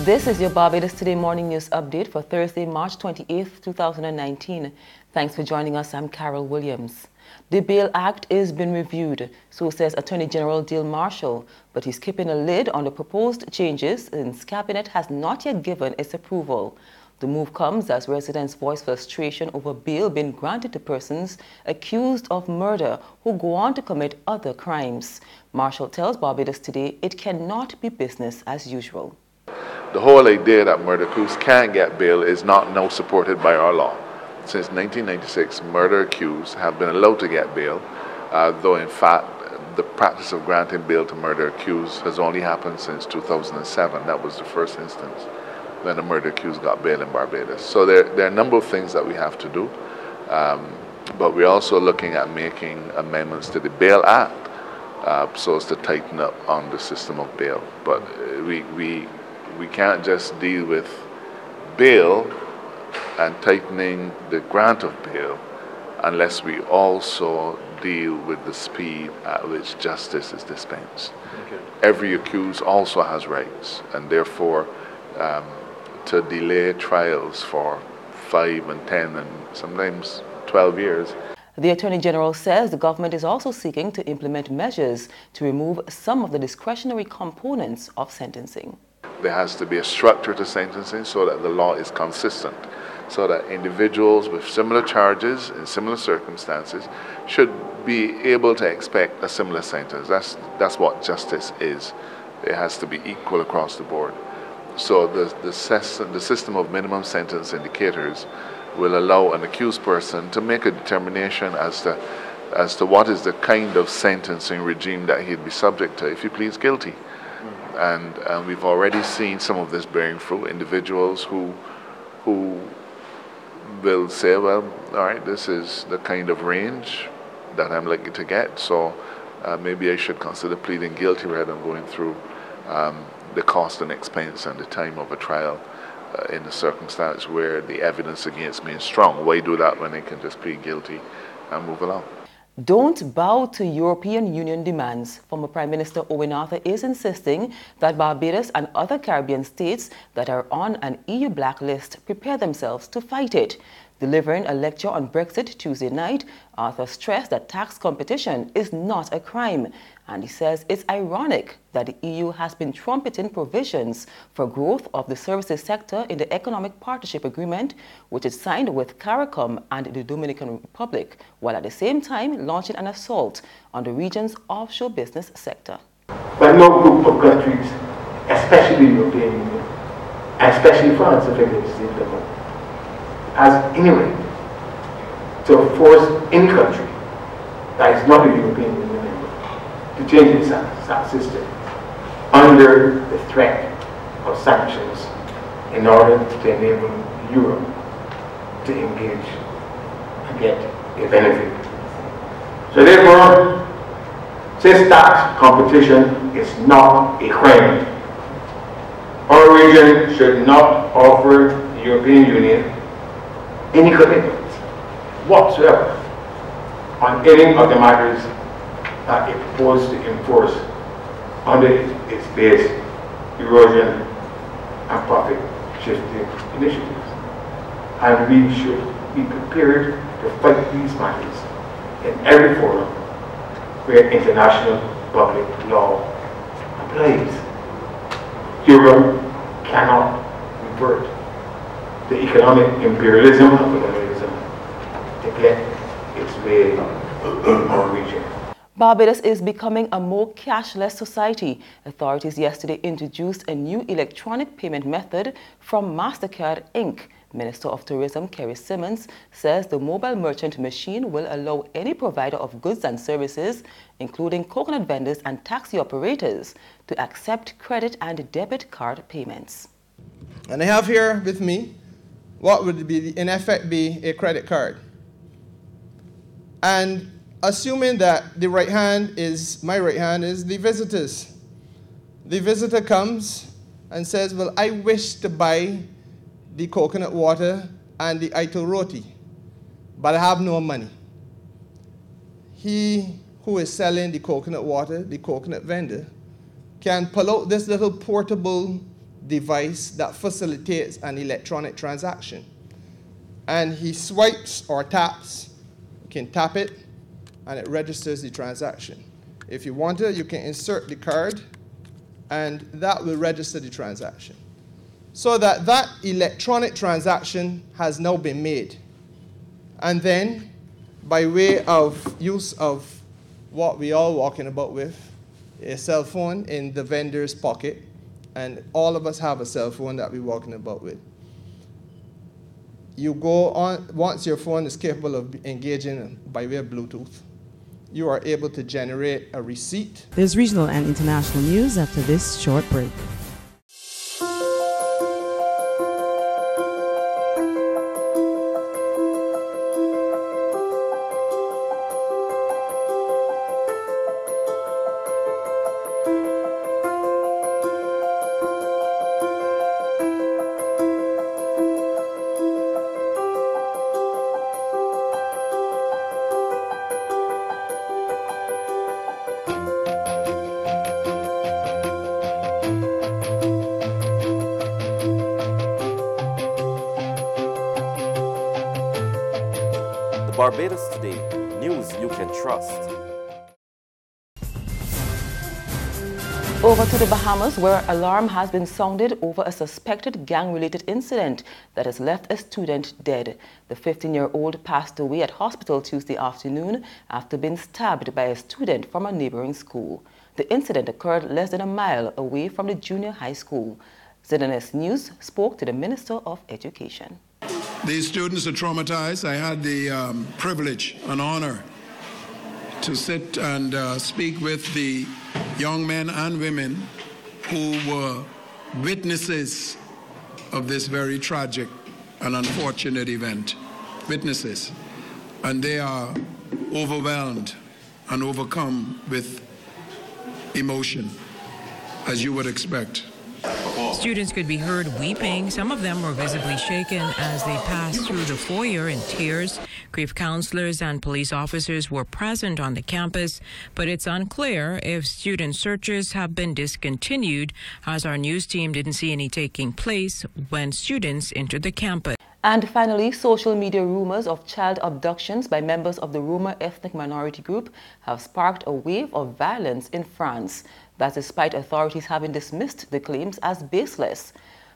This is your Barbados Today Morning News Update for Thursday, March 28th, 2019. Thanks for joining us. I'm Carol Williams. The Bail Act is being reviewed, so says Attorney General Dale Marshall, but he's keeping a lid on the proposed changes since Cabinet has not yet given its approval. The move comes as residents voice frustration over bail being granted to persons accused of murder who go on to commit other crimes. Marshall tells Barbados Today it cannot be business as usual. The whole idea that murder accused can't get bail is not now supported by our law. Since 1996, murder accused have been allowed to get bail, though in fact the practice of granting bail to murder accused has only happened since 2007. That was the first instance when a murder accused got bail in Barbados. So there are a number of things that we have to do, but we're also looking at making amendments to the Bail Act so as to tighten up on the system of bail. But we can't just deal with bail and tightening the grant of bail unless we also deal with the speed at which justice is dispensed. Okay. Every accused also has rights, and therefore to delay trials for 5 and 10 and sometimes 12 years. The Attorney General says the government is also seeking to implement measures to remove some of the discretionary components of sentencing. There has to be a structure to sentencing so that the law is consistent, so that individuals with similar charges in similar circumstances should be able to expect a similar sentence. That's what justice is. It has to be equal across the board. So the system of minimum sentence indicators will allow an accused person to make a determination as to what is the kind of sentencing regime that he'd be subject to if he pleads guilty. And we've already seen some of this bearing fruit. Individuals who will say, well, all right, this is the kind of range that I'm likely to get, so maybe I should consider pleading guilty rather than going through the cost and expense and the time of a trial in a circumstance where the evidence against me is strong. Why do that when I can just plead guilty and move along? Don't bow to European Union demands. Former Prime Minister Owen Arthur is insisting that Barbados and other Caribbean states that are on an EU blacklist prepare themselves to fight it. Delivering a lecture on Brexit Tuesday night, Arthur stressed that tax competition is not a crime, and he says it's ironic that the EU has been trumpeting provisions for growth of the services sector in the Economic Partnership Agreement, which it signed with CARICOM and the Dominican Republic, while at the same time launching an assault on the region's offshore business sector. But no group of countries, especially the European Union, and especially France, if it has any right to force any country that is not a European Union member to change its tax system under the threat of sanctions in order to enable Europe to engage and get a benefit. So therefore, since tax competition is not a crime, our region should not offer the European Union any commitment whatsoever on any of the matters that it proposed to enforce under its base erosion and profit shifting initiatives. And we should be prepared to fight these matters in every forum where international public law applies. Europe cannot revert the economic imperialism of colonialism to get its way in our region. Barbados is becoming a more cashless society. Authorities yesterday introduced a new electronic payment method from MasterCard Inc. Minister of Tourism Kerry Simmons says the mobile merchant machine will allow any provider of goods and services, including coconut vendors and taxi operators, to accept credit and debit card payments. And I have here with me what would be, in effect, be a credit card. And assuming that the right hand is, my right hand is the visitor's. The visitor comes and says, well, I wish to buy the coconut water and the ital roti, but I have no money. He who is selling the coconut water, the coconut vendor, can pull out this little portable device that facilitates an electronic transaction. And he swipes or taps. You can tap it, and it registers the transaction. If you want to, you can insert the card, and that will register the transaction. So that electronic transaction has now been made. And then, by way of use of what we all walking about with, a cell phone in the vendor's pocket, and all of us have a cell phone that we're walking about with. You go on, once your phone is capable of engaging by way of Bluetooth, you are able to generate a receipt. There's regional and international news after this short break. Barbados Today, news you can trust. Over to the Bahamas, where alarm has been sounded over a suspected gang-related incident that has left a student dead. The 15-year-old passed away at hospital Tuesday afternoon after being stabbed by a student from a neighboring school. The incident occurred less than a mile away from the junior high school. ZNS News spoke to the Minister of Education. These students are traumatized. I had the privilege and honor to sit and speak with the young men and women who were witnesses of this very tragic and unfortunate event. Witnesses. And they are overwhelmed and overcome with emotion, as you would expect. Students could be heard weeping. Some of them were visibly shaken as they passed through the foyer in tears. Grief counselors and police officers were present on the campus, but it's unclear if student searches have been discontinued, as our news team didn't see any taking place when students entered the campus. And finally, social media rumors of child abductions by members of the Roma ethnic minority group have sparked a wave of violence in France. That's despite authorities having dismissed the claims as baseless.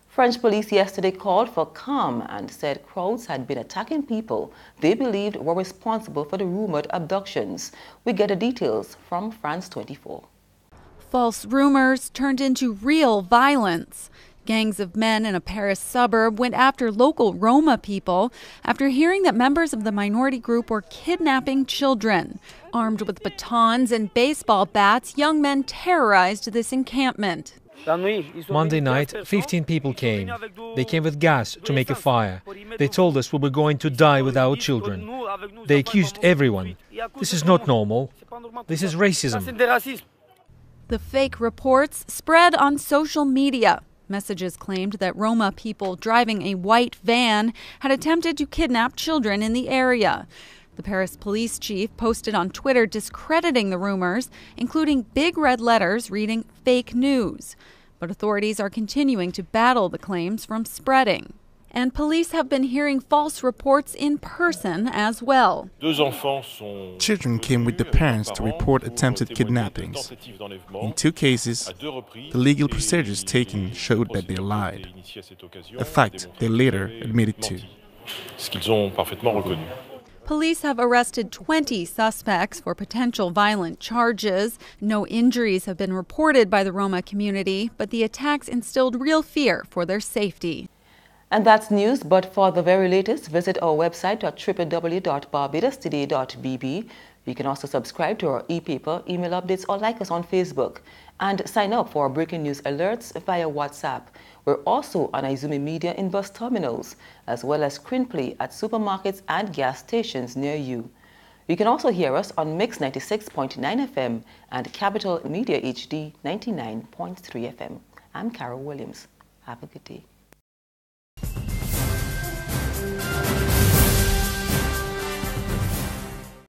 French police yesterday called for calm and said crowds had been attacking people they believed were responsible for the rumored abductions. We get the details from France 24. False rumors turned into real violence. Gangs of men in a Paris suburb went after local Roma people after hearing that members of the minority group were kidnapping children. Armed with batons and baseball bats, young men terrorized this encampment. Monday night, 15 people came. They came with gas to make a fire. They told us we were going to die with our children. They accused everyone. This is not normal. This is racism. The fake reports spread on social media. Messages claimed that Roma people driving a white van had attempted to kidnap children in the area. The Paris police chief posted on Twitter discrediting the rumors, including big red letters reading fake news. But authorities are continuing to battle the claims from spreading. And police have been hearing false reports in person as well. Children came with the parents to report attempted kidnappings. In 2 cases, the legal procedures taken showed that they lied, a fact they later admitted to. Police have arrested 20 suspects for potential violent charges. No injuries have been reported by the Roma community, but the attacks instilled real fear for their safety. And that's news, but for the very latest, visit our website at www.barbadostoday.bb. You can also subscribe to our e-paper, email updates, or like us on Facebook. And sign up for our breaking news alerts via WhatsApp. We're also on Izumi Media in bus terminals, as well as screenplay at supermarkets and gas stations near you. You can also hear us on Mix 96.9 FM and Capital Media HD 99.3 FM. I'm Carol Williams. Have a good day.